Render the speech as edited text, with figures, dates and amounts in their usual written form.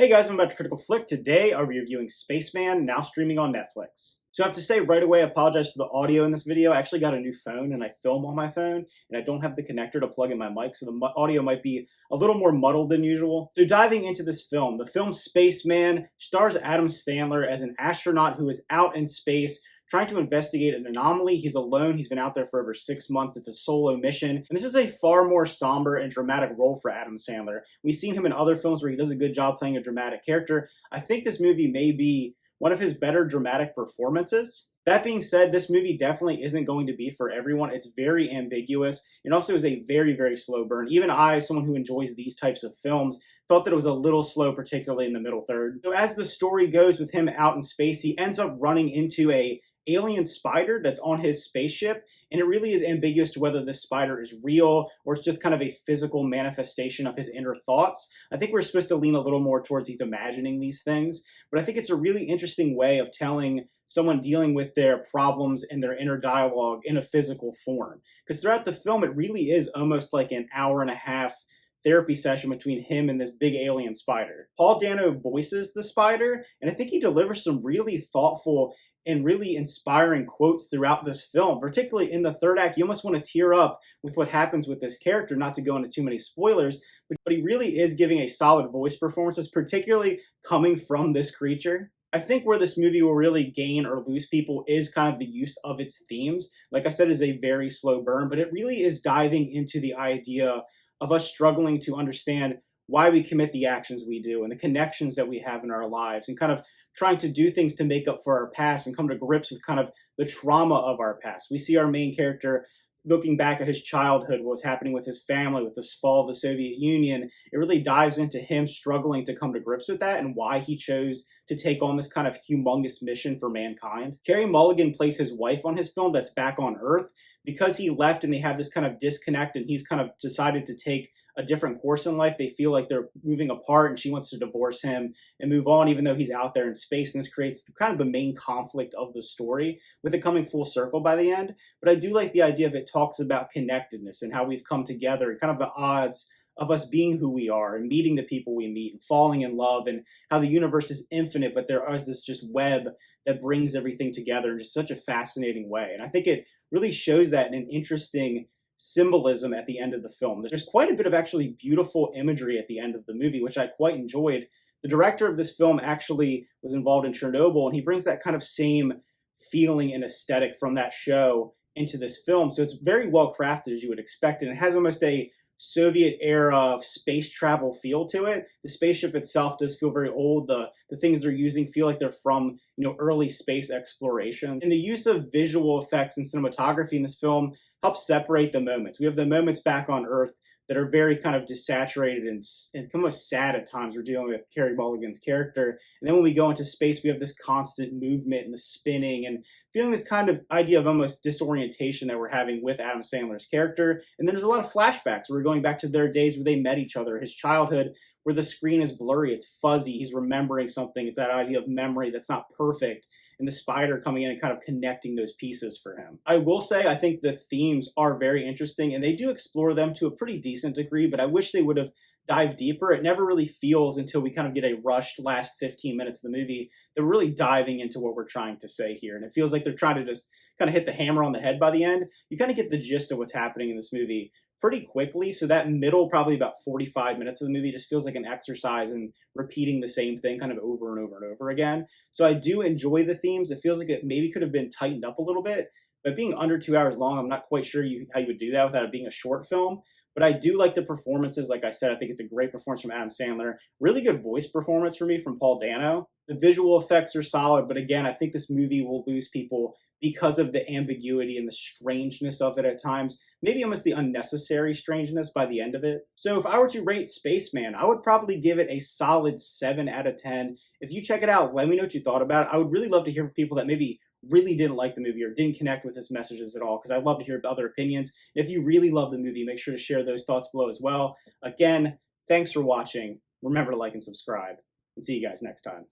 Hey guys, I'm back to Critical Flick. Today I'll be reviewing Spaceman, now streaming on Netflix. So I have to say right away, I apologize for the audio in this video. I actually got a new phone and I film on my phone and I don't have the connector to plug in my mic, so the audio might be a little more muddled than usual. So diving into this film, the film Spaceman stars Adam Sandler as an astronaut who is out in space trying to investigate an anomaly. He's alone. He's been out there for over 6 months. It's a solo mission. And this is a far more somber and dramatic role for Adam Sandler. We've seen him in other films where he does a good job playing a dramatic character. I think this movie may be one of his better dramatic performances. That being said, this movie definitely isn't going to be for everyone. It's very ambiguous. It also is a very, very slow burn. Even I, someone who enjoys these types of films, felt that it was a little slow, particularly in the middle third. So as the story goes with him out in space, he ends up running into a alien spider that's on his spaceship, and it really is ambiguous to whether this spider is real or it's just kind of a physical manifestation of his inner thoughts. I think we're supposed to lean a little more towards he's imagining these things, but I think it's a really interesting way of telling someone dealing with their problems and their inner dialogue in a physical form. Because throughout the film, it really is almost like an hour and a half therapy session between him and this big alien spider. Paul Dano voices the spider, and I think he delivers some really thoughtful and really inspiring quotes throughout this film, particularly in the third act. You almost want to tear up with what happens with this character, not to go into too many spoilers, but he really is giving a solid voice performances, particularly coming from this creature. I think where this movie will really gain or lose people is kind of the use of its themes. Like I said, it's a very slow burn, but it really is diving into the idea of us struggling to understand why we commit the actions we do and the connections that we have in our lives, and kind of trying to do things to make up for our past and come to grips with kind of the trauma of our past. We see our main character looking back at his childhood, what was happening with his family, with the fall of the Soviet Union. It really dives into him struggling to come to grips with that and why he chose to take on this kind of humongous mission for mankind. Carey Mulligan plays his wife on his film that's back on Earth. Because he left and they have this kind of disconnect and he's kind of decided to take a different course in life, they feel like they're moving apart and she wants to divorce him and move on, even though he's out there in space. And this creates kind of the main conflict of the story, with it coming full circle by the end. But I do like the idea of it talks about connectedness and how we've come together and kind of the odds of us being who we are and meeting the people we meet and falling in love, and how the universe is infinite, but there is this just web that brings everything together in just such a fascinating way. And I think it really shows that in an interesting symbolism at the end of the film. There's quite a bit of actually beautiful imagery at the end of the movie, which I quite enjoyed. The director of this film actually was involved in Chernobyl, and he brings that kind of same feeling and aesthetic from that show into this film. So it's very well crafted, as you would expect, and it has almost a Soviet era space travel feel to it. The spaceship itself does feel very old. The things they're using feel like they're from, early space exploration. And the use of visual effects and cinematography in this film helps separate the moments. We have the moments back on Earth that are very kind of desaturated and almost sad at times. We're dealing with Carey Mulligan's character. And then when we go into space, we have this constant movement and the spinning and feeling this kind of idea of almost disorientation that we're having with Adam Sandler's character. And then there's a lot of flashbacks. We're going back to their days where they met each other, his childhood, where the screen is blurry, it's fuzzy, he's remembering something. It's that idea of memory that's not perfect, and the spider coming in and kind of connecting those pieces for him. I will say I think the themes are very interesting, and they do explore them to a pretty decent degree, but I wish they would have dived deeper. It never really feels until we kind of get a rushed last 15 minutes of the movie that we're really diving into what we're trying to say here. And it feels like they're trying to just kind of hit the hammer on the head by the end. You kind of get the gist of what's happening in this movie pretty quickly. So that middle, probably about 45 minutes of the movie, just feels like an exercise in repeating the same thing kind of over and over and over again. So I do enjoy the themes. It feels like it maybe could have been tightened up a little bit, but being under 2 hours long, I'm not quite sure how you would do that without it being a short film. But I do like the performances. Like I said, I think it's a great performance from Adam Sandler. Really good voice performance for me from Paul Dano. The visual effects are solid, but again, I think this movie will lose people because of the ambiguity and the strangeness of it at times. Maybe almost the unnecessary strangeness by the end of it. So if I were to rate Spaceman, I would probably give it a solid 7 out of 10. If you check it out, let me know what you thought about it. I would really love to hear from people that maybe really didn't like the movie or didn't connect with its messages at all, because I'd love to hear other opinions. If you really love the movie, make sure to share those thoughts below as well. Again, thanks for watching. Remember to like and subscribe, and see you guys next time.